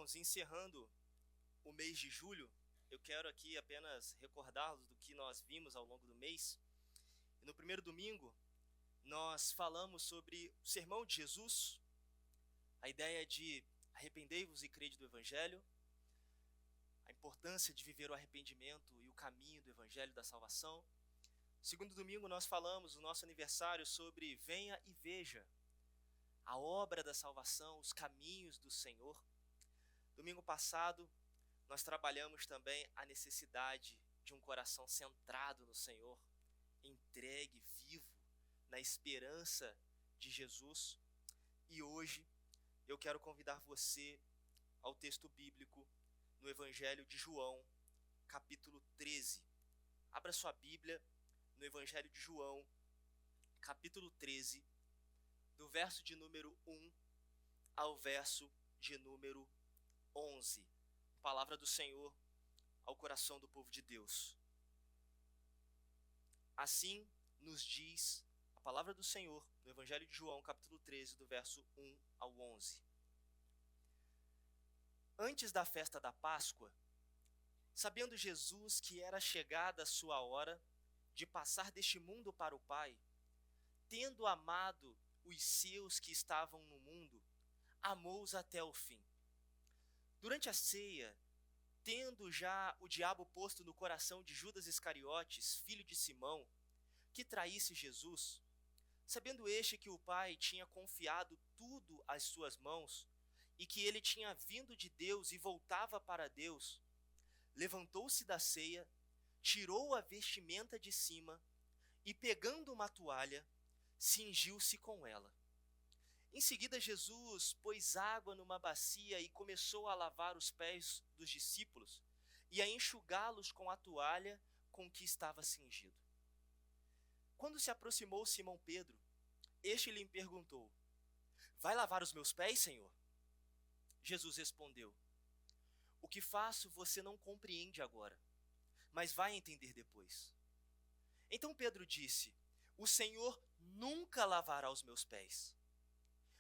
irmãos, encerrando o mês de julho, eu quero aqui apenas recordá-los do que nós vimos ao longo do mês. E no primeiro domingo, nós falamos sobre o sermão de Jesus, a ideia de arrependei-vos e crede do Evangelho, a importância de viver o arrependimento e o caminho do Evangelho da salvação. Segundo domingo, nós falamos no nosso aniversário sobre venha e veja a obra da salvação, os caminhos do Senhor. Domingo passado, nós trabalhamos também a necessidade de um coração centrado no Senhor, entregue, vivo, na esperança de Jesus. E hoje eu quero convidar você ao texto bíblico no Evangelho de João, capítulo 13. Abra sua Bíblia no Evangelho de João, capítulo 13, do verso de número 1 ao verso de número 11. Palavra do Senhor ao coração do povo de Deus. Assim nos diz a palavra do Senhor no Evangelho de João, capítulo 13, do verso 1 ao 11. Antes da festa da Páscoa, sabendo Jesus que era chegada a sua hora de passar deste mundo para o Pai, tendo amado os seus que estavam no mundo, amou-os até o fim. Durante a ceia, tendo já o diabo posto no coração de Judas Iscariotes, filho de Simão, que traísse Jesus, sabendo este que o Pai tinha confiado tudo às suas mãos, e que ele tinha vindo de Deus e voltava para Deus, levantou-se da ceia, tirou a vestimenta de cima, e pegando uma toalha, cingiu-se com ela. Em seguida, Jesus pôs água numa bacia e começou a lavar os pés dos discípulos e a enxugá-los com a toalha com que estava cingido. Quando se aproximou Simão Pedro, este lhe perguntou: vai lavar os meus pés, Senhor? Jesus respondeu: o que faço você não compreende agora, mas vai entender depois. Então Pedro disse: o Senhor nunca lavará os meus pés.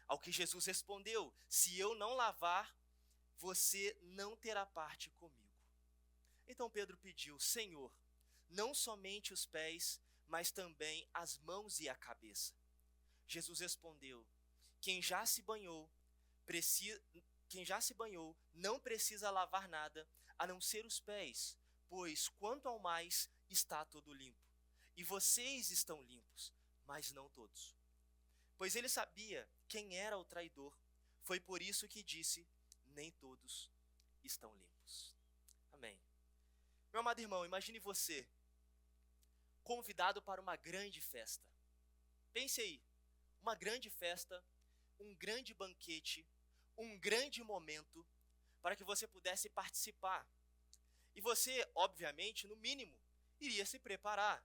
Ao que Jesus respondeu: se eu não lavar, você não terá parte comigo. Então Pedro pediu: Senhor, não somente os pés, mas também as mãos e a cabeça. Jesus respondeu: quem já se banhou não precisa lavar nada, a não ser os pés, pois quanto ao mais está todo limpo. E vocês estão limpos, mas não todos. Pois ele sabia quem era o traidor. Foi por isso que disse: nem todos estão limpos. Amém. Meu amado irmão, imagine você convidado para uma grande festa. Pense aí, uma grande festa, um grande banquete, um grande momento para que você pudesse participar. E você, obviamente, no mínimo, iria se preparar.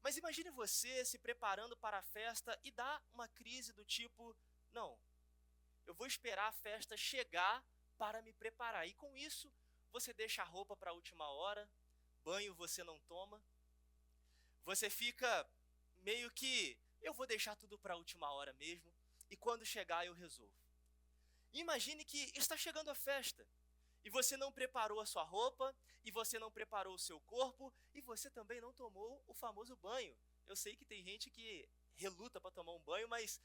Mas imagine você se preparando para a festa e dá uma crise do tipo: não, eu vou esperar a festa chegar para me preparar. E com isso, você deixa a roupa para a última hora, banho você não toma, você fica meio que: eu vou deixar tudo para a última hora mesmo, e quando chegar eu resolvo. Imagine que está chegando a festa, e você não preparou a sua roupa, e você não preparou o seu corpo, e você também não tomou o famoso banho. Eu sei que tem gente que reluta para tomar um banho, mas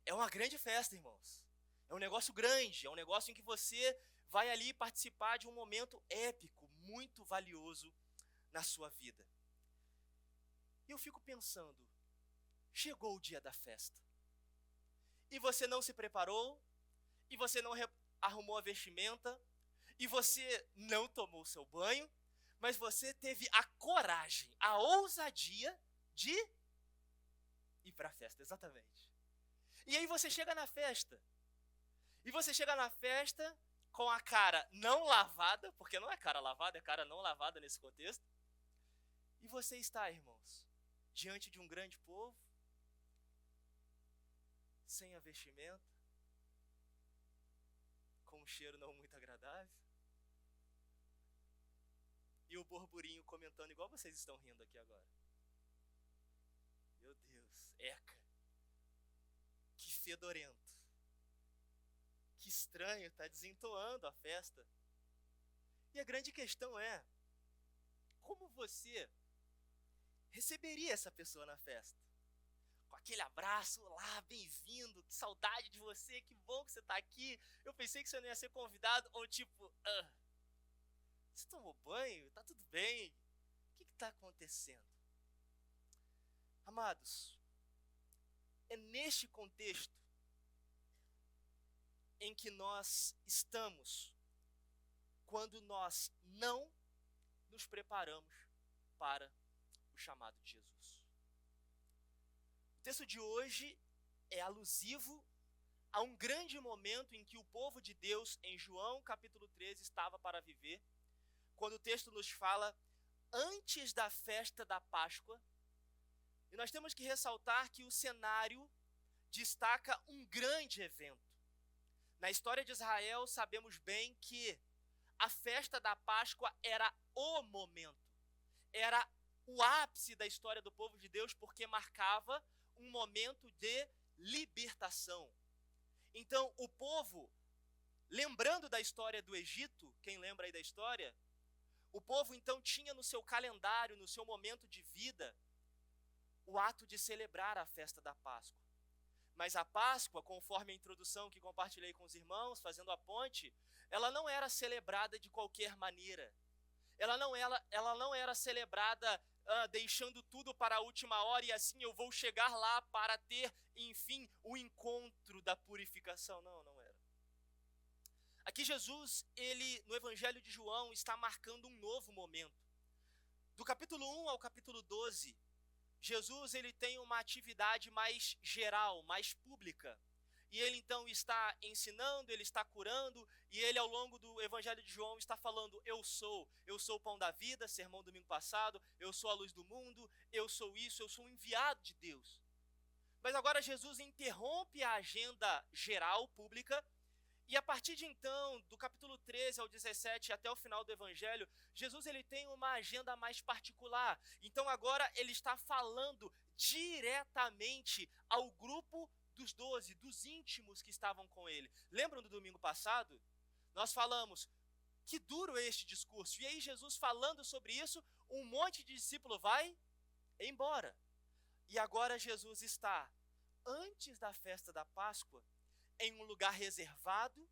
é uma grande festa, irmãos. É um negócio grande, é um negócio em que você vai ali participar de um momento épico, muito valioso na sua vida. E eu fico pensando, chegou o dia da festa, e você não se preparou, e você não arrumou a vestimenta, e você não tomou seu banho, mas você teve a coragem, a ousadia de ir para a festa, exatamente. E aí você chega na festa, e você chega na festa com a cara não lavada, porque não é cara lavada, é cara não lavada nesse contexto, e você está, irmãos, diante de um grande povo, sem a vestimenta, com um cheiro não muito agradável, e o burburinho comentando igual vocês estão rindo aqui agora. Meu Deus, eca, que fedorento, que estranho, está desentoando a festa. E a grande questão é, como você receberia essa pessoa na festa? Com aquele abraço, olá, bem-vindo, que saudade de você, que bom que você está aqui. Eu pensei que você não ia ser convidado, ou tipo, você tomou banho? Tá tudo bem? O que está acontecendo? Amados, é neste contexto em que nós estamos quando nós não nos preparamos para o chamado de Jesus. O texto de hoje é alusivo a um grande momento em que o povo de Deus, em João capítulo 13, estava para viver, quando o texto nos fala antes da festa da Páscoa. E nós temos que ressaltar que o cenário destaca um grande evento. Na história de Israel, sabemos bem que a festa da Páscoa era o momento, era o ápice da história do povo de Deus, porque marcava um momento de libertação. Então, o povo, lembrando da história do Egito, quem lembra aí da história? O povo, então, tinha no seu calendário, no seu momento de vida, o ato de celebrar a festa da Páscoa. Mas a Páscoa, conforme a introdução que compartilhei com os irmãos, fazendo a ponte, ela não era celebrada de qualquer maneira. Ela não era celebrada deixando tudo para a última hora e assim eu vou chegar lá para ter, enfim, o encontro da purificação. Não era. Aqui Jesus, no Evangelho de João, está marcando um novo momento. Do capítulo 1 ao capítulo 12, Jesus ele tem uma atividade mais geral, mais pública. E ele então está ensinando, ele está curando, e ele ao longo do Evangelho de João está falando, eu sou o pão da vida, sermão domingo passado, eu sou a luz do mundo, eu sou isso, eu sou um enviado de Deus. Mas agora Jesus interrompe a agenda geral, pública, e a partir de então, do capítulo 13 ao 17 até o final do Evangelho, Jesus ele tem uma agenda mais particular. Então agora ele está falando diretamente ao grupo dos 12, dos íntimos que estavam com ele. Lembram do domingo passado? Nós falamos, que duro é este discurso. E aí Jesus falando sobre isso, um monte de discípulo vai embora. E agora Jesus está, antes da festa da Páscoa, em um lugar reservado,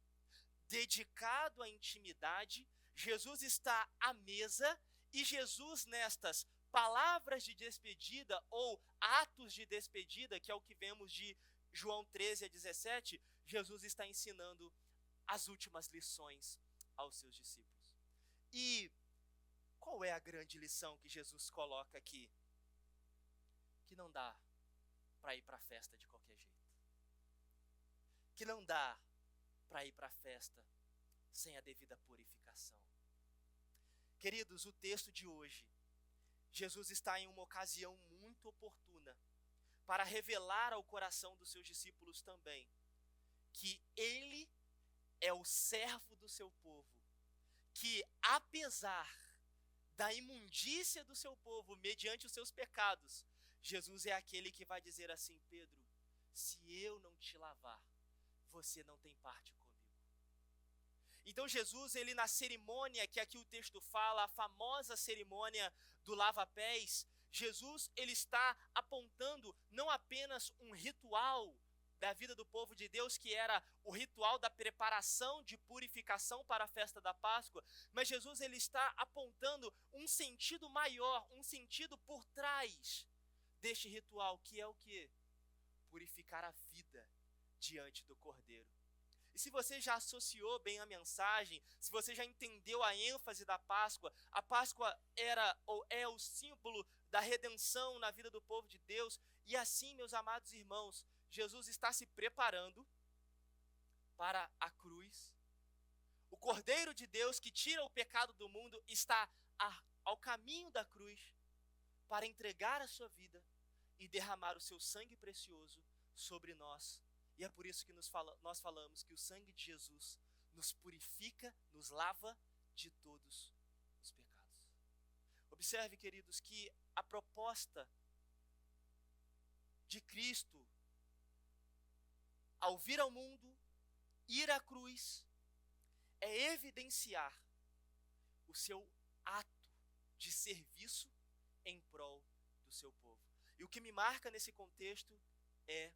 dedicado à intimidade. Jesus está à mesa e Jesus nestas palavras de despedida ou atos de despedida, que é o que vemos de João 13 a 17, Jesus está ensinando as últimas lições aos seus discípulos. E qual é a grande lição que Jesus coloca aqui? Que não dá para ir para a festa de qualquer jeito. Que não dá para ir para a festa sem a devida purificação. Queridos, o texto de hoje, Jesus está em uma ocasião muito oportuna para revelar ao coração dos seus discípulos também que ele é o servo do seu povo, que apesar da imundícia do seu povo, mediante os seus pecados, Jesus é aquele que vai dizer assim, Pedro, se eu não te lavar, você não tem parte comigo. Então Jesus, ele na cerimônia que aqui o texto fala, a famosa cerimônia do lava-pés, Jesus, ele está apontando não apenas um ritual da vida do povo de Deus, que era o ritual da preparação de purificação para a festa da Páscoa, mas Jesus, ele está apontando um sentido maior, um sentido por trás deste ritual, que é o quê? Purificar a vida diante do Cordeiro. E se você já associou bem a mensagem, se você já entendeu a ênfase da Páscoa, a Páscoa era ou é o símbolo da redenção na vida do povo de Deus, e assim, meus amados irmãos, Jesus está se preparando para a cruz. O Cordeiro de Deus que tira o pecado do mundo está ao caminho da cruz para entregar a sua vida e derramar o seu sangue precioso sobre nós. E é por isso que nós falamos que o sangue de Jesus nos purifica, nos lava de todos os pecados. Observe, queridos, que a proposta de Cristo ao vir ao mundo, Ir à cruz é evidenciar o seu ato de serviço em prol do seu povo. E o que me marca nesse contexto é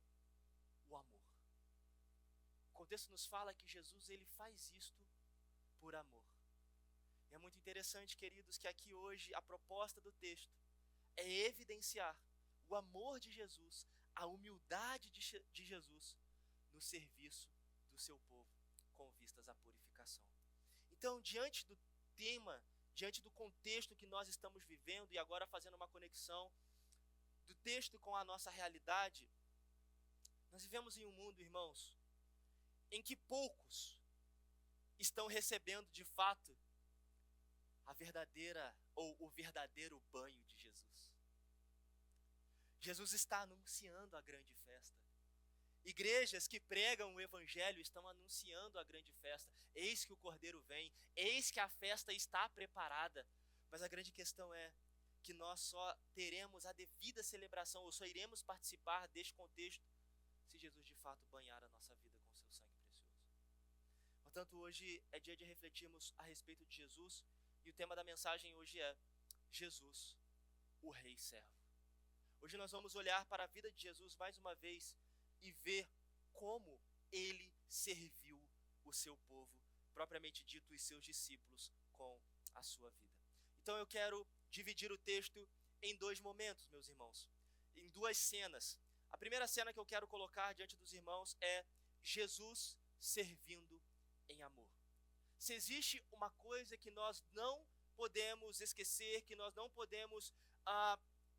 o amor. O contexto nos fala que Jesus ele faz isto por amor. E é muito interessante, queridos, que aqui hoje a proposta do texto é evidenciar o amor de Jesus, a humildade de Jesus no serviço do seu povo, com vistas à purificação. Então, diante do tema, diante do contexto que nós estamos vivendo, e agora fazendo uma conexão do texto com a nossa realidade, nós vivemos em um mundo, irmãos, em que poucos estão recebendo de fato a verdadeira ou o verdadeiro banho de Jesus. Jesus está anunciando a grande festa. Igrejas que pregam o evangelho estão anunciando a grande festa. Eis que o Cordeiro vem, eis que a festa está preparada. Mas a grande questão é que nós só teremos a devida celebração, ou só iremos participar deste contexto, se Jesus de fato banhar a nossa vida com seu sangue precioso. Portanto, hoje é dia de refletirmos a respeito de Jesus, e o tema da mensagem hoje é Jesus, o Rei Servo. Hoje nós vamos olhar para a vida de Jesus mais uma vez e ver como ele serviu o seu povo, propriamente dito, os seus discípulos, com a sua vida. Então eu quero dividir o texto em dois momentos, meus irmãos, em duas cenas. A primeira cena que eu quero colocar diante dos irmãos é Jesus servindo em amor. Se existe uma coisa que nós não podemos esquecer, que nós não podemos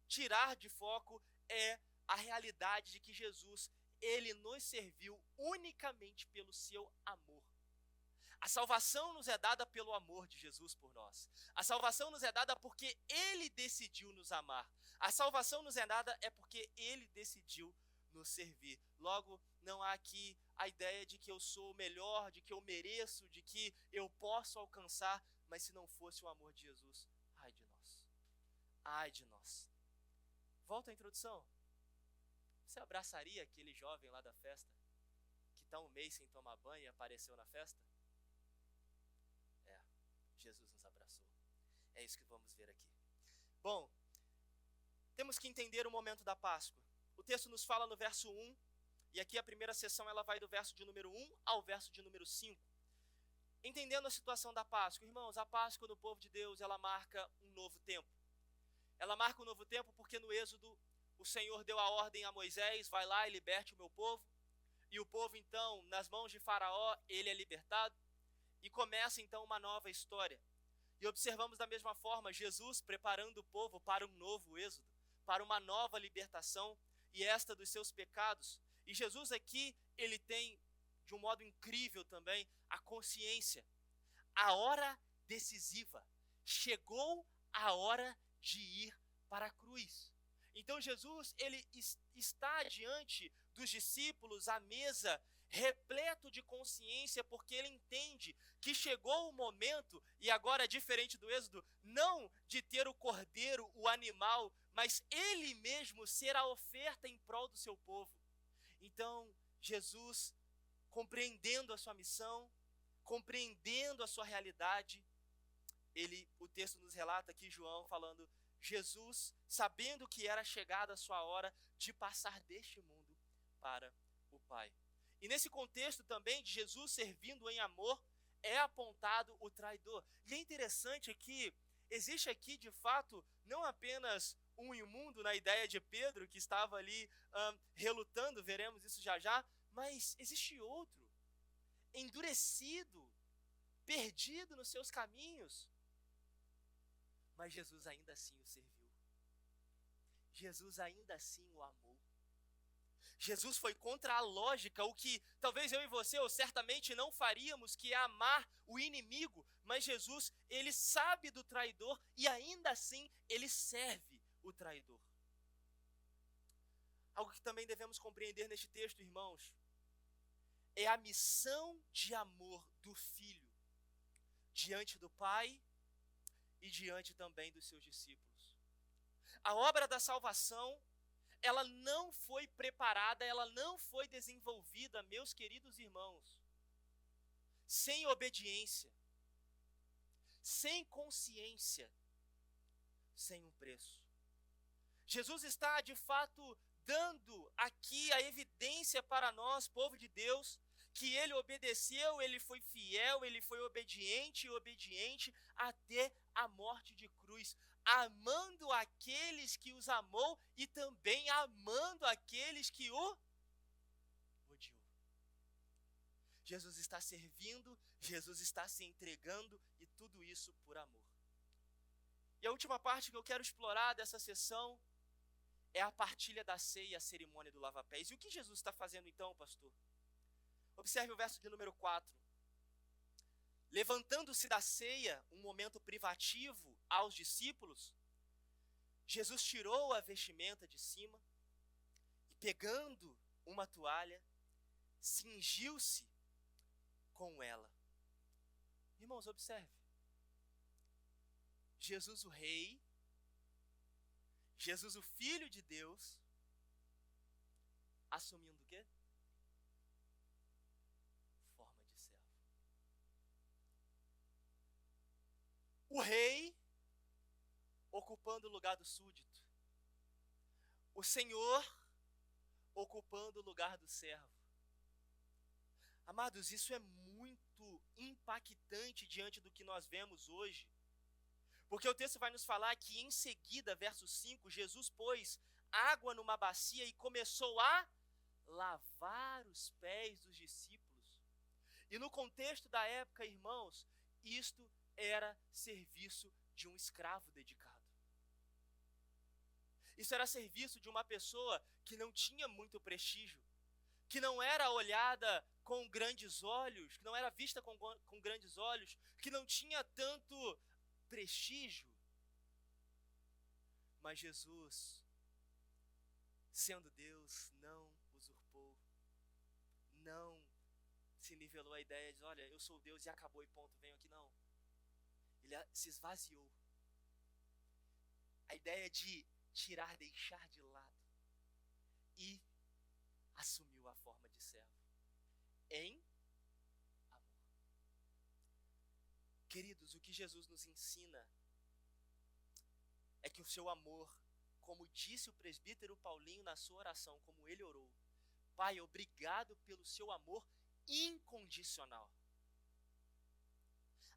tirar de foco, é a realidade de que Jesus, ele nos serviu unicamente pelo seu amor. A salvação nos é dada pelo amor de Jesus por nós. A salvação nos é dada porque ele decidiu nos amar. A salvação nos é dada é porque ele decidiu nos servir. Logo, não há aqui a ideia de que eu sou melhor, de que eu mereço, de que eu posso alcançar, mas se não fosse o amor de Jesus, ai de nós. Ai de nós. Volta à introdução. Você abraçaria aquele jovem lá da festa, que está um mês sem tomar banho e apareceu na festa? Jesus nos abraçou. É isso que vamos ver aqui. Bom, temos que entender o momento da Páscoa. O texto nos fala no verso 1, e aqui a primeira sessão ela vai do verso de número 1 ao verso de número 5. Entendendo a situação da Páscoa, irmãos, a Páscoa no povo de Deus, ela marca um novo tempo. Ela marca um novo tempo porque no Êxodo o Senhor deu a ordem a Moisés, vai lá e liberte o meu povo. E o povo então, nas mãos de Faraó, ele é libertado. E começa então uma nova história. E observamos da mesma forma Jesus preparando o povo para um novo êxodo, para uma nova libertação, e esta dos seus pecados. E Jesus aqui, ele tem, de um modo incrível também, a consciência. A hora decisiva. Chegou a hora de ir para a cruz. Então Jesus, ele está diante dos discípulos à mesa, repleto de consciência, porque ele entende que chegou o momento, e agora diferente do Êxodo, não de ter o cordeiro, o animal, mas ele mesmo ser a oferta em prol do seu povo. Então, Jesus, compreendendo a sua missão, compreendendo a sua realidade, o texto nos relata aqui, João, falando, Jesus, sabendo que era chegada a sua hora de passar deste mundo para o Pai. E nesse contexto também de Jesus servindo em amor, é apontado o traidor. E é interessante que existe aqui, de fato, não apenas um imundo na ideia de Pedro, que estava ali relutando, veremos isso já já, mas existe outro, endurecido, perdido nos seus caminhos. Mas Jesus ainda assim o serviu. Jesus ainda assim o amou. Jesus foi contra a lógica, o que talvez eu e você, ou certamente não faríamos, que é amar o inimigo, mas Jesus, ele sabe do traidor e ainda assim ele serve o traidor. Algo que também devemos compreender neste texto, irmãos, é a missão de amor do Filho diante do Pai e diante também dos seus discípulos. A obra da salvação, ela não foi preparada, ela não foi desenvolvida, meus queridos irmãos, sem obediência, sem consciência, sem um preço. Jesus está, de fato, dando aqui a evidência para nós, povo de Deus, que ele obedeceu, ele foi fiel, ele foi obediente até a morte de cruz, amando aqueles que os amou e também amando aqueles que o odiou. Jesus está servindo, Jesus está se entregando e tudo isso por amor. E a última parte que eu quero explorar dessa sessão é a partilha da ceia e a cerimônia do lava-pés. E o que Jesus está fazendo então, pastor? Observe o verso de número 4. Levantando-se da ceia, um momento privativo aos discípulos, Jesus tirou a vestimenta de cima e, pegando uma toalha, cingiu-se com ela. Irmãos, observe. Jesus o Rei, Jesus o Filho de Deus, assumindo o quê? Forma de servo. O rei ocupando o lugar do súdito. O Senhor ocupando o lugar do servo. Amados, isso é muito impactante diante do que nós vemos hoje. Porque o texto vai nos falar que em seguida, verso 5, Jesus pôs água numa bacia e começou a lavar os pés dos discípulos. E no contexto da época, irmãos, isto era serviço de um escravo dedicado. Isso era serviço de uma pessoa que não tinha muito prestígio, que não era olhada com grandes olhos, que não era vista com grandes olhos, que não tinha tanto prestígio. Mas Jesus, sendo Deus, não usurpou, não se nivelou a ideia de, olha, eu sou Deus e acabou e ponto, venho aqui, não. Ele se esvaziou. A ideia de tirar, deixar de lado e assumiu a forma de servo em amor. Queridos, o que Jesus nos ensina é que o seu amor, como disse o presbítero Paulinho na sua oração, como ele orou, Pai, obrigado pelo seu amor incondicional.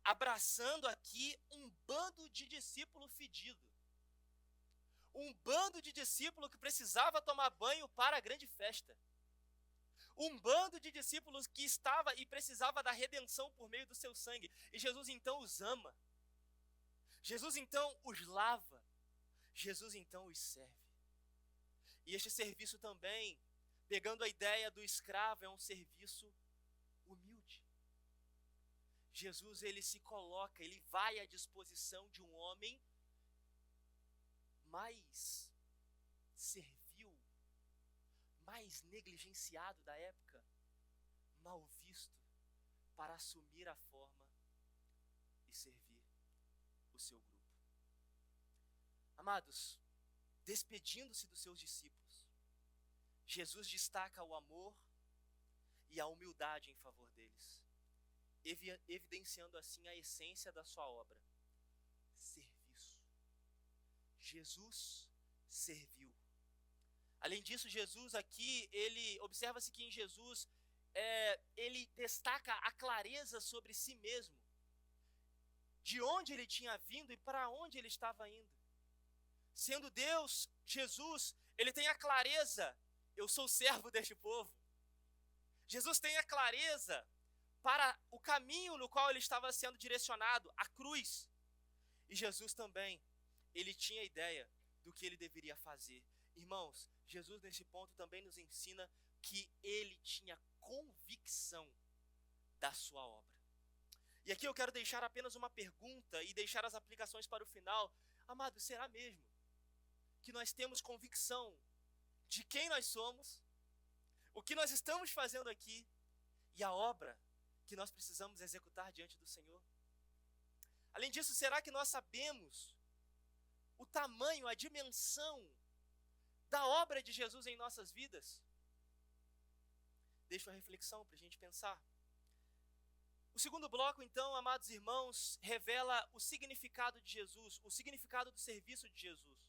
Abraçando aqui um bando de discípulo fedido. Um bando de discípulos que precisava tomar banho para a grande festa. Um bando de discípulos que estava e precisava da redenção por meio do seu sangue. E Jesus então os ama. Jesus então os lava. Jesus então os serve. E este serviço também, pegando a ideia do escravo, é um serviço humilde. Jesus, ele se coloca, ele vai à disposição de um homem mais servil, mais negligenciado da época, mal visto, para assumir a forma e servir o seu grupo. Amados, despedindo-se dos seus discípulos, Jesus destaca o amor e a humildade em favor deles, evidenciando assim a essência da sua obra, serviço. Jesus serviu. Além disso, Jesus aqui, observa-se que em Jesus, ele destaca a clareza sobre si mesmo, de onde ele tinha vindo e para onde ele estava indo. Sendo Deus, Jesus, ele tem a clareza, eu sou servo deste povo. Jesus tem a clareza para o caminho no qual ele estava sendo direcionado, a cruz. E Jesus também, ele tinha ideia do que ele deveria fazer. Irmãos, Jesus nesse ponto também nos ensina que ele tinha convicção da sua obra. E aqui eu quero deixar apenas uma pergunta e deixar as aplicações para o final. Amado, será mesmo que nós temos convicção de quem nós somos, o que nós estamos fazendo aqui e a obra que nós precisamos executar diante do Senhor? Além disso, será que nós sabemos o tamanho, a dimensão da obra de Jesus em nossas vidas? Deixo a reflexão para a gente pensar. O segundo bloco, então, amados irmãos, revela o significado de Jesus, o significado do serviço de Jesus.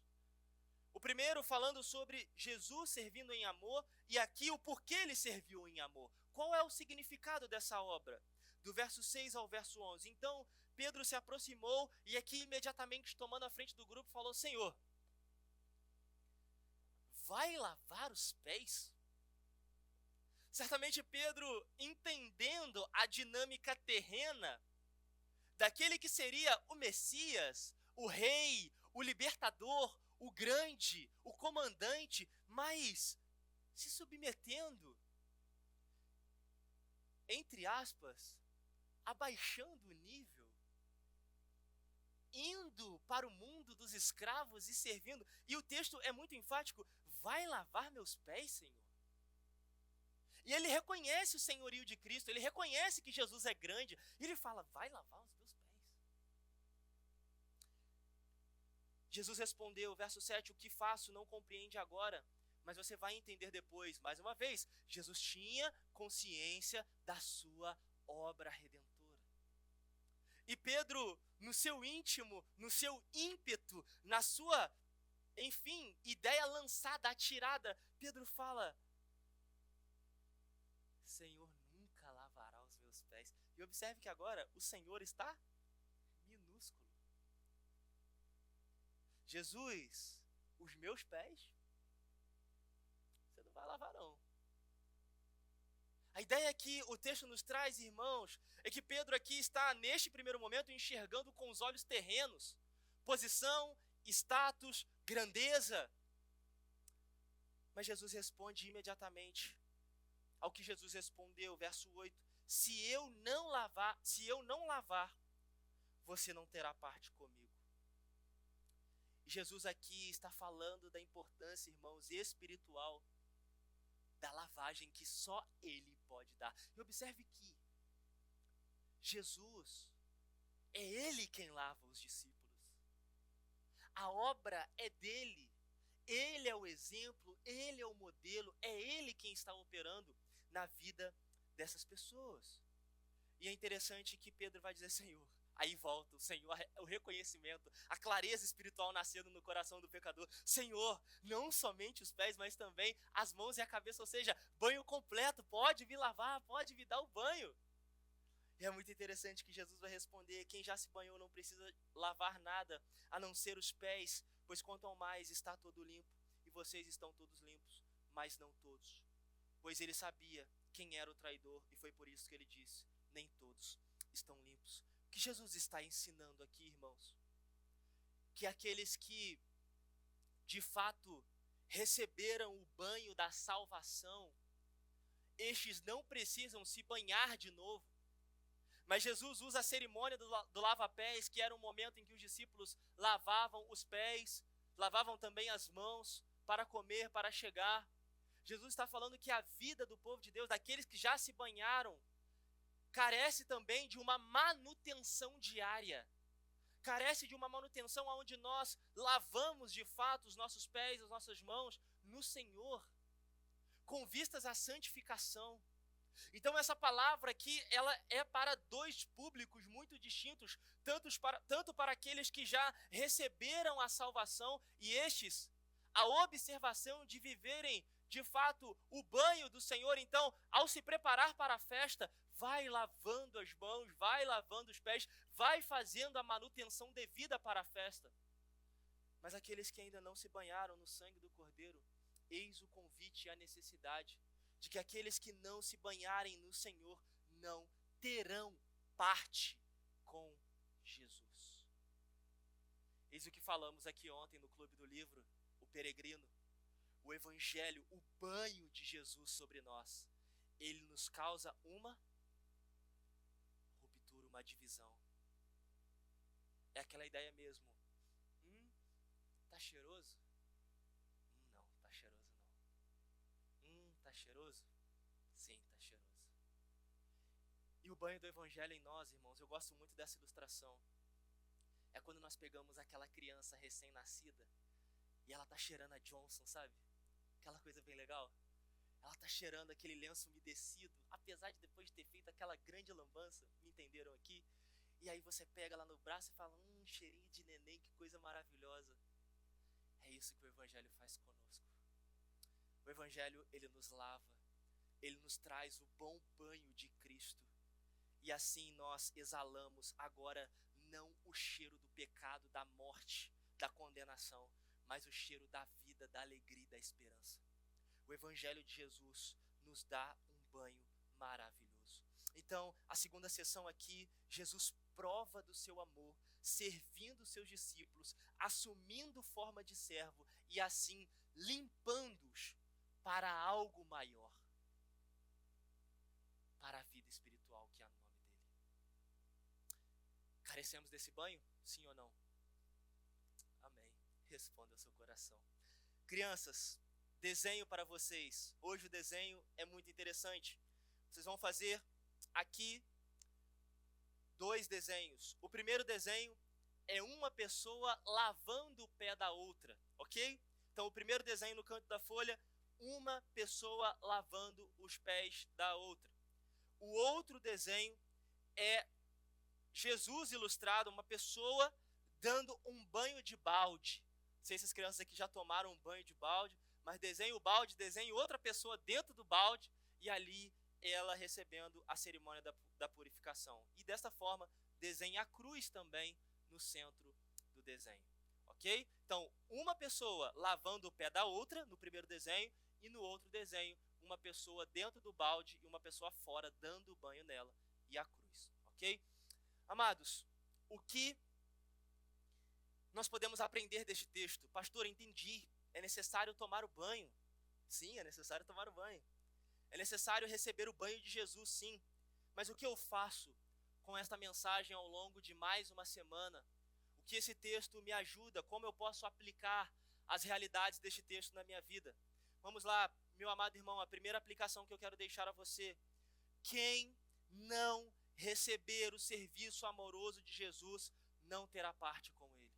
O primeiro falando sobre Jesus servindo em amor, e aqui o porquê ele serviu em amor. Qual é o significado dessa obra? Do verso 6 ao verso 11. Então, Pedro se aproximou e aqui imediatamente tomando a frente do grupo falou: Senhor, vai lavar os pés? Certamente Pedro, entendendo a dinâmica terrena daquele que seria o Messias, o rei, o libertador, o grande, o comandante, mas se submetendo, entre aspas, abaixando o nível, indo para o mundo dos escravos e servindo. E o texto é muito enfático: vai lavar meus pés, Senhor? E ele reconhece o senhorio de Cristo, ele reconhece que Jesus é grande, e ele fala: vai lavar os meus pés? Jesus respondeu, verso 7, o que faço não compreende agora, mas você vai entender depois. Mais uma vez, Jesus tinha consciência da sua obra redentora. E Pedro, no seu íntimo, no seu ímpeto, na sua, enfim, ideia lançada, atirada, Pedro fala: Senhor nunca lavará os meus pés. E observe que agora o Senhor está minúsculo. Jesus, os meus pés, você não vai lavar não. A ideia que o texto nos traz, irmãos, é que Pedro aqui está, neste primeiro momento, enxergando com os olhos terrenos, posição, status, grandeza. Mas Jesus responde imediatamente ao que Jesus respondeu, verso 8, se eu não lavar, você não terá parte comigo. Jesus aqui está falando da importância, irmãos, espiritual da lavagem que só Ele pode dar. E observe que Jesus, é Ele quem lava os discípulos. A obra é dele. Ele é o exemplo, Ele é o modelo, é Ele quem está operando na vida dessas pessoas. E é interessante que Pedro vai dizer: Senhor, aí volta o Senhor, o reconhecimento, a clareza espiritual nascendo no coração do pecador. Senhor, não somente os pés, mas também as mãos e a cabeça, ou seja, banho completo, pode vir lavar, pode vir dar o banho. E é muito interessante que Jesus vai responder: quem já se banhou não precisa lavar nada, a não ser os pés, pois quanto ao mais está todo limpo, e vocês estão todos limpos, mas não todos. Pois ele sabia quem era o traidor, e foi por isso que ele disse: nem todos estão limpos. O que Jesus está ensinando aqui, irmãos? Que aqueles que, de fato, receberam o banho da salvação, estes não precisam se banhar de novo. Mas Jesus usa a cerimônia do lava-pés, que era um momento em que os discípulos lavavam os pés, lavavam também as mãos, para comer, para chegar. Jesus está falando que a vida do povo de Deus, daqueles que já se banharam, carece também de uma manutenção diária. Carece de uma manutenção onde nós lavamos de fato os nossos pés, as nossas mãos no Senhor, com vistas à santificação. Então essa palavra aqui, ela é para dois públicos muito distintos, tanto para aqueles que já receberam a salvação e estes, a observação de viverem de fato o banho do Senhor. Então, ao se preparar para a festa, vai lavando as mãos, vai lavando os pés, vai fazendo a manutenção devida para a festa. Mas aqueles que ainda não se banharam no sangue do Cordeiro, eis o convite e a necessidade de que aqueles que não se banharem no Senhor não terão parte com Jesus. Eis o que falamos aqui ontem no Clube do Livro, o peregrino, o Evangelho, o banho de Jesus sobre nós. Ele nos causa uma ruptura, uma divisão. É aquela ideia mesmo. Tá cheiroso? Não, tá cheiroso não. Tá cheiroso? Sim, tá cheiroso. E o banho do Evangelho em nós, irmãos, eu gosto muito dessa ilustração. É quando nós pegamos aquela criança recém-nascida e ela tá cheirando a Johnson, sabe? Aquela coisa bem legal. ela está cheirando aquele lenço umedecido, apesar de depois de ter feito aquela grande lambança, me entenderam aqui? E aí você pega ela no braço e fala, cheirinho de neném, que coisa maravilhosa. É isso que o Evangelho faz conosco. O Evangelho, ele nos lava, ele nos traz o bom banho de Cristo. E assim nós exalamos agora não o cheiro do pecado, da morte, da condenação, mas o cheiro da vida, da alegria e da esperança. O Evangelho de Jesus nos dá um banho maravilhoso. Então, a segunda sessão aqui, Jesus prova do seu amor, servindo os seus discípulos, assumindo forma de servo e assim limpando-os para algo maior, para a vida espiritual que há no nome dele. Carecemos desse banho? Sim ou não? Amém. Responda ao seu coração. Crianças, desenho para vocês. Hoje o desenho é muito interessante. Vocês vão fazer aqui 2 desenhos. O primeiro desenho é uma pessoa lavando o pé da outra, ok? Então o primeiro desenho no canto da folha, uma pessoa lavando os pés da outra. O outro desenho é Jesus ilustrado, uma pessoa dando um banho de balde. Não sei se as crianças aqui já tomaram um banho de balde, mas desenhe o balde, desenhe outra pessoa dentro do balde e ali ela recebendo a cerimônia da purificação. E desta forma, desenhe a cruz também no centro do desenho, ok? Então, uma pessoa lavando o pé da outra no primeiro desenho e no outro desenho, uma pessoa dentro do balde e uma pessoa fora dando banho nela e a cruz, ok? Amados, o que nós podemos aprender deste texto? Pastor, entendi, é necessário tomar o banho. Sim, é necessário tomar o banho. É necessário receber o banho de Jesus, sim. Mas o que eu faço com esta mensagem ao longo de mais uma semana? O que esse texto me ajuda? Como eu posso aplicar as realidades deste texto na minha vida? Vamos lá, meu amado irmão, a primeira aplicação que eu quero deixar a você. Quem não receber o serviço amoroso de Jesus não terá parte com ele.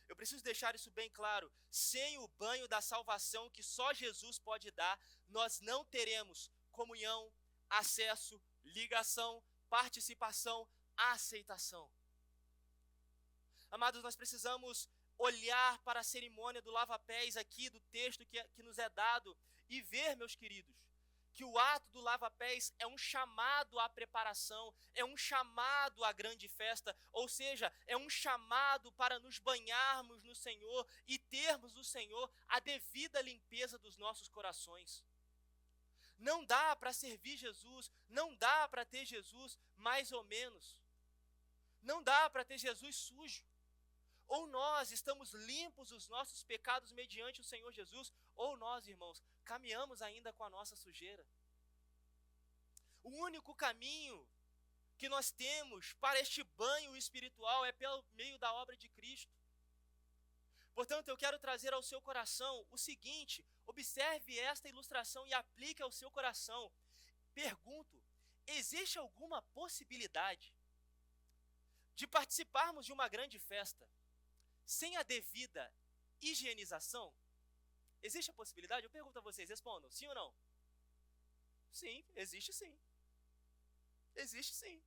Eu preciso deixar isso bem claro. Sem o banho da salvação que só Jesus pode dar, nós não teremos comunhão, acesso, ligação, participação, aceitação. Amados, nós precisamos olhar para a cerimônia do lava-pés aqui do texto que nos é dado e ver, meus queridos, que o ato do lava-pés é um chamado à preparação, é um chamado à grande festa, ou seja, é um chamado para nos banharmos no Senhor e termos no Senhor a devida limpeza dos nossos corações. Não dá para servir Jesus, não dá para ter Jesus mais ou menos. Não dá para ter Jesus sujo. Ou nós estamos limpos dos nossos pecados mediante o Senhor Jesus, ou nós, irmãos, caminhamos ainda com a nossa sujeira. O único caminho que nós temos para este banho espiritual é pelo meio da obra de Cristo. Portanto, eu quero trazer ao seu coração o seguinte: observe esta ilustração e aplique ao seu coração. Pergunto, existe alguma possibilidade de participarmos de uma grande festa sem a devida higienização? Existe a possibilidade? Eu pergunto a vocês, respondam, sim ou não? Sim, existe sim. Existe sim.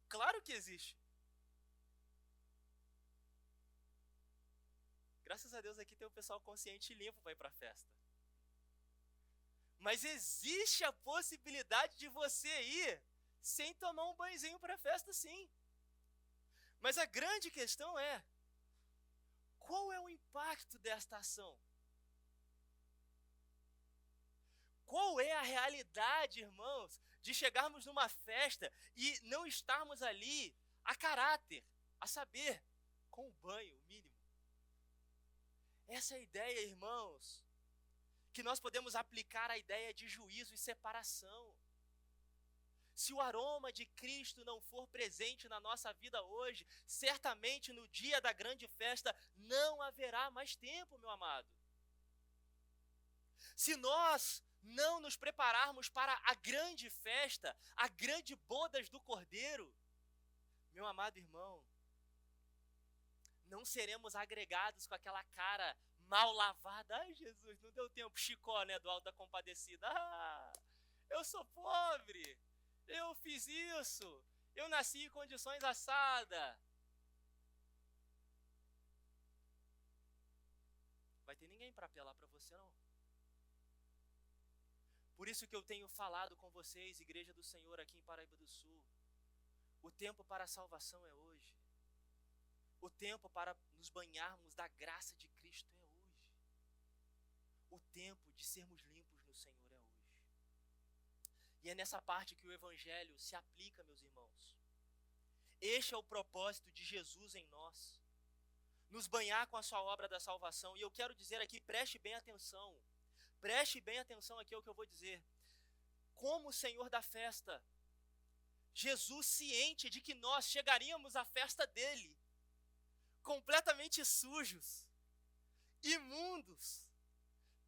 Claro que existe. Graças a Deus aqui tem um pessoal consciente e limpo para ir para a festa. Mas existe a possibilidade de você ir sem tomar um banhozinho para a festa, sim. Mas a grande questão é, qual é o impacto desta ação? Qual é a realidade, irmãos, de chegarmos numa festa e não estarmos ali a caráter, a saber, com o banho mínimo? Essa é a ideia, irmãos, que nós podemos aplicar a ideia de juízo e separação. Se o aroma de Cristo não for presente na nossa vida hoje, certamente no dia da grande festa não haverá mais tempo, meu amado. Se nós não nos prepararmos para a grande festa, a grande bodas do Cordeiro, meu amado irmão, não seremos agregados com aquela cara mal lavada. Ai, Jesus, não deu tempo. Chicó, né, do Alto da Compadecida. Ah, eu sou pobre. Eu fiz isso. Eu nasci em condições assadas. Vai ter ninguém para apelar para você, não. Por isso que eu tenho falado com vocês, Igreja do Senhor aqui em Paraíba do Sul. O tempo para a salvação é hoje. O tempo para nos banharmos da graça de Cristo é hoje. O tempo de sermos limpos no Senhor é hoje. E é nessa parte que o Evangelho se aplica, meus irmãos. Este é o propósito de Jesus em nós. Nos banhar com a sua obra da salvação. E eu quero dizer aqui, preste bem atenção. Preste bem atenção aqui ao que eu vou dizer. Como o Senhor da festa, Jesus ciente de que nós chegaríamos à festa dele, completamente sujos, imundos,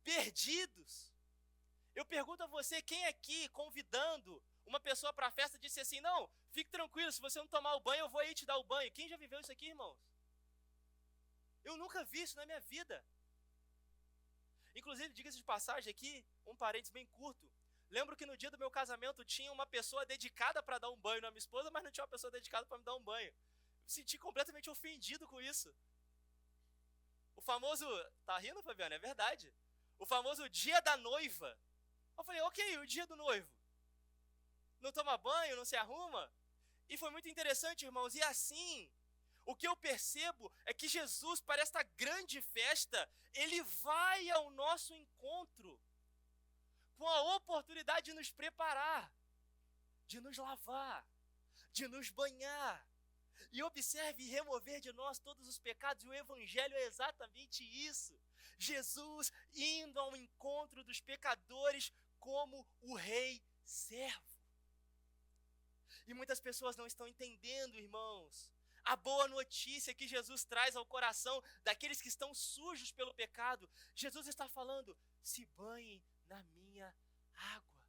perdidos. Eu pergunto a você, quem aqui, convidando uma pessoa para a festa, disse assim, não, fique tranquilo, se você não tomar o banho, eu vou aí te dar o banho. Quem já viveu isso aqui, irmãos? Eu nunca vi isso na minha vida. Inclusive, diga-se de passagem aqui, um parênteses bem curto. Lembro que no dia do meu casamento tinha uma pessoa dedicada para dar um banho na minha esposa, mas não tinha uma pessoa dedicada para me dar um banho. Me senti completamente ofendido com isso. O famoso... Tá rindo, Fabiana? É verdade. O famoso dia da noiva. Eu falei, ok, o dia do noivo. Não toma banho, não se arruma? E foi muito interessante, irmãos. E assim, o que eu percebo é que Jesus, para esta grande festa, ele vai ao nosso encontro com a oportunidade de nos preparar, de nos lavar, de nos banhar. E observe e remover de nós todos os pecados. E o Evangelho é exatamente isso. Jesus indo ao encontro dos pecadores como o Rei servo. E muitas pessoas não estão entendendo, irmãos, a boa notícia que Jesus traz ao coração daqueles que estão sujos pelo pecado. Jesus está falando, se banhe na minha água,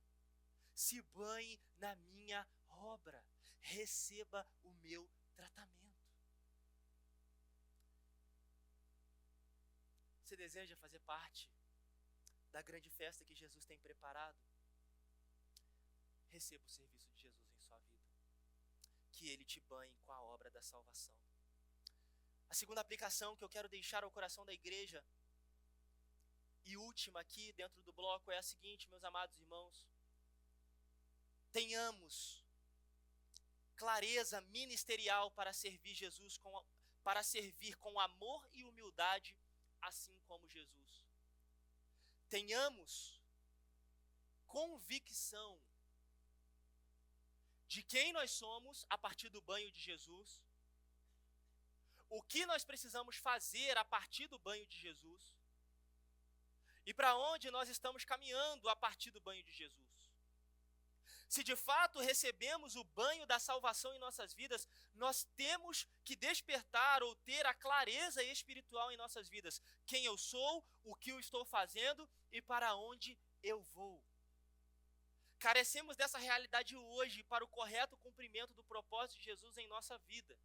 se banhe na minha obra, receba o meu tratamento. Você deseja fazer parte da grande festa que Jesus tem preparado? Receba o serviço de Jesus em sua vida. Que ele te banhe com a obra da salvação. A segunda aplicação que eu quero deixar ao coração da igreja, e última aqui dentro do bloco, é a seguinte, meus amados irmãos. Tenhamos clareza ministerial para servir Jesus, para servir com amor e humildade, assim como Jesus. Tenhamos convicção de quem nós somos a partir do banho de Jesus, o que nós precisamos fazer a partir do banho de Jesus e para onde nós estamos caminhando a partir do banho de Jesus. Se de fato recebemos o banho da salvação em nossas vidas, nós temos que despertar ou ter a clareza espiritual em nossas vidas. Quem eu sou, o que eu estou fazendo e para onde eu vou. Carecemos dessa realidade hoje para o correto cumprimento do propósito de Jesus em nossa vida.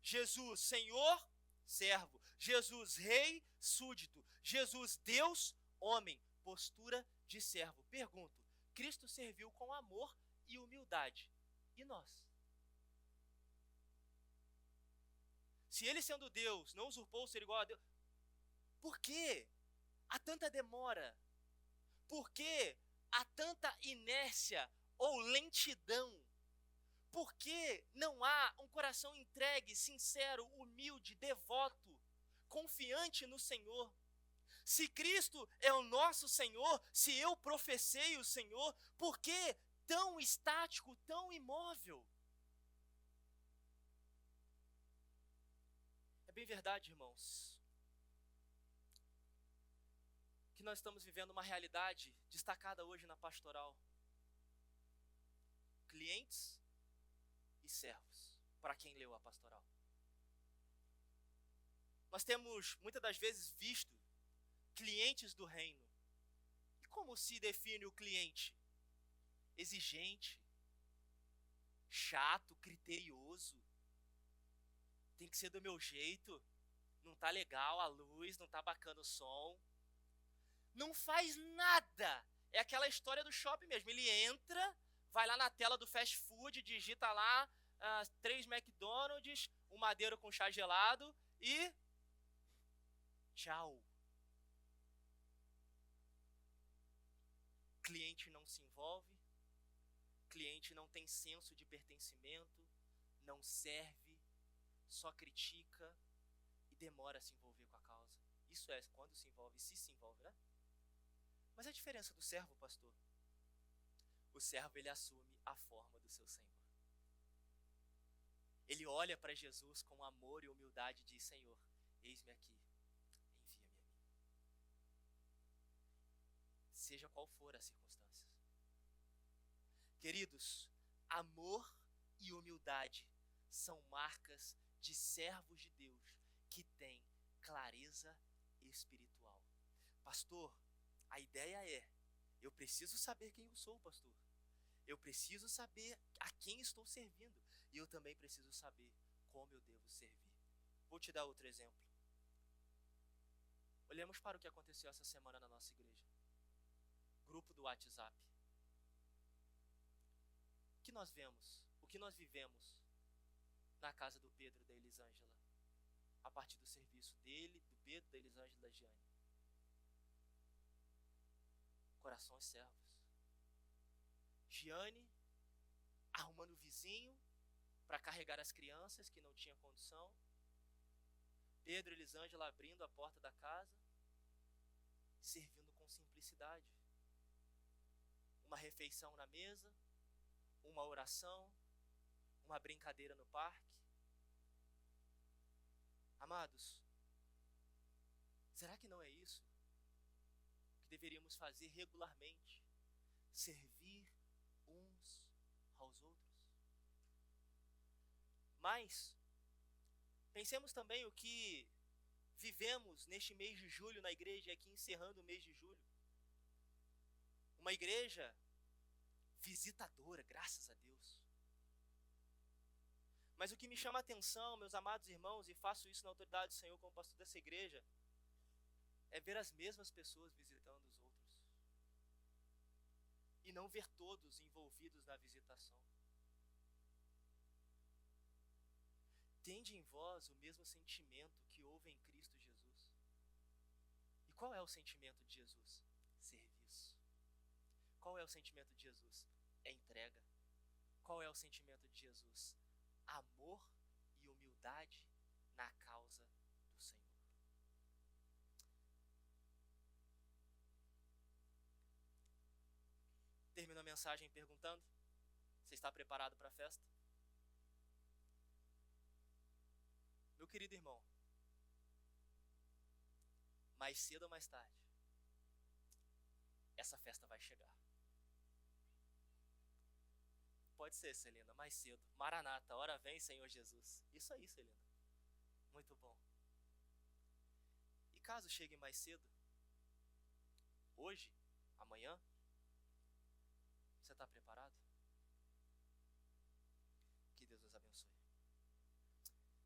Jesus, Senhor, servo. Jesus, Rei, súdito. Jesus, Deus, homem. Postura de servo. Pergunto, Cristo serviu com amor e humildade. E nós? Se ele sendo Deus não usurpou o ser igual a Deus, por que há tanta demora? Por que há tanta inércia ou lentidão? Por que não há um coração entregue, sincero, humilde, devoto, confiante no Senhor? Se Cristo é o nosso Senhor, se eu professei o Senhor, por que tão estático, tão imóvel? É bem verdade, irmãos, que nós estamos vivendo uma realidade destacada hoje na pastoral. Clientes e servos, para quem leu a pastoral. Nós temos muitas das vezes visto clientes do reino. E como se define o cliente? Exigente, chato, criterioso. Tem que ser do meu jeito. não tá legal a luz, não tá bacana o som. Não faz nada. É aquela história do shopping mesmo. Ele entra, vai lá na tela do fast food, digita lá 3 McDonald's, um madeiro com chá gelado e tchau. Cliente não se envolve, cliente não tem senso de pertencimento, não serve, só critica e demora a se envolver com a causa. Isso é quando se envolve, se envolve, né? Mas a diferença do servo, pastor? O servo, ele assume a forma do seu Senhor. Ele olha para Jesus com amor e humildade e diz: Senhor, eis-me aqui, envia-me a mim. Seja qual for as circunstâncias. Queridos, amor e humildade são marcas de servos de Deus que têm clareza espiritual. Pastor, a ideia é, eu preciso saber quem eu sou, pastor. Eu preciso saber a quem estou servindo. E eu também preciso saber como eu devo servir. Vou te dar outro exemplo. Olhemos para o que aconteceu essa semana na nossa igreja. Grupo do WhatsApp. O que nós vemos? O que nós vivemos na casa do Pedro e da Elisângela? A partir do serviço dele, do Pedro, da Elisângela e da Giane. Corações servos. Giane arrumando o vizinho para carregar as crianças que não tinham condição. Pedro e Elisângela abrindo a porta da casa, servindo com simplicidade. Uma refeição na mesa, uma oração, uma brincadeira no parque. Amados, será que não é isso que deveríamos fazer regularmente? Servir uns aos outros. Mas pensemos também o que vivemos neste mês de julho na igreja, aqui encerrando o mês de julho. Uma igreja visitadora, graças a Deus. Mas o que me chama a atenção, meus amados irmãos, e faço isso na autoridade do Senhor como pastor dessa igreja, é ver as mesmas pessoas visitando os outros. E não ver todos envolvidos na visitação. Tende em vós o mesmo sentimento que houve em Cristo Jesus. E qual é o sentimento de Jesus? Serviço. Qual é o sentimento de Jesus? É entrega. Qual é o sentimento de Jesus? Amor e humildade na causa do Senhor. Termino a mensagem perguntando: você está preparado para a festa? Meu querido irmão, mais cedo ou mais tarde, essa festa vai chegar. Pode ser, Celina, mais cedo. Maranata, hora vem, Senhor Jesus. Isso aí, Celina. Muito bom. E caso chegue mais cedo, hoje, amanhã, você está preparado?